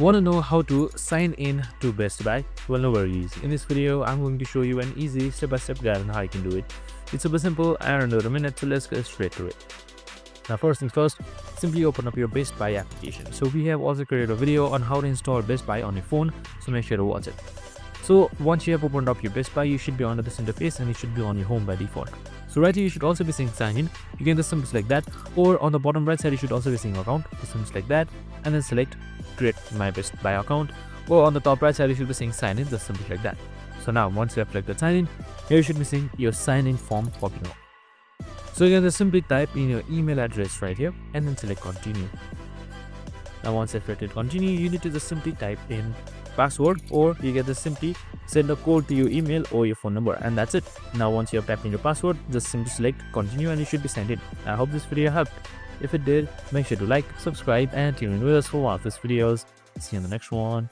Want to know how to sign in to Best Buy? Well, no worries. In this video, I'm going to show you an easy step-by-step guide on how you can do it. It's super simple and under a minute, so let's get straight to it. Now, first things first, simply open up your Best Buy application. So we have also created a video on how to install Best Buy on your phone, so make sure to watch it. So once you have opened up your Best Buy, you should be under this interface and it should be on your home by default. So right here, you should also be seeing sign in. You can just simply select that, or on the bottom right side, you should also be seeing account. Just simply select that and then select create my Best Buy account, or on the top right side, you should be seeing sign in. Just simply like that. So now once you have selected sign in, here you should be seeing your sign in form popping up. So you can just simply type in your email address right here and then select continue. Now once I've selected continue, you need to just simply type in password, or you can just simply send a code to your email or your phone number, and that's it. Now once you have typed in your password, just simply select continue and you should be signed in. I hope this video helped. If it did, make sure to like, subscribe and tune in with us for more of these videos. See you in the next one.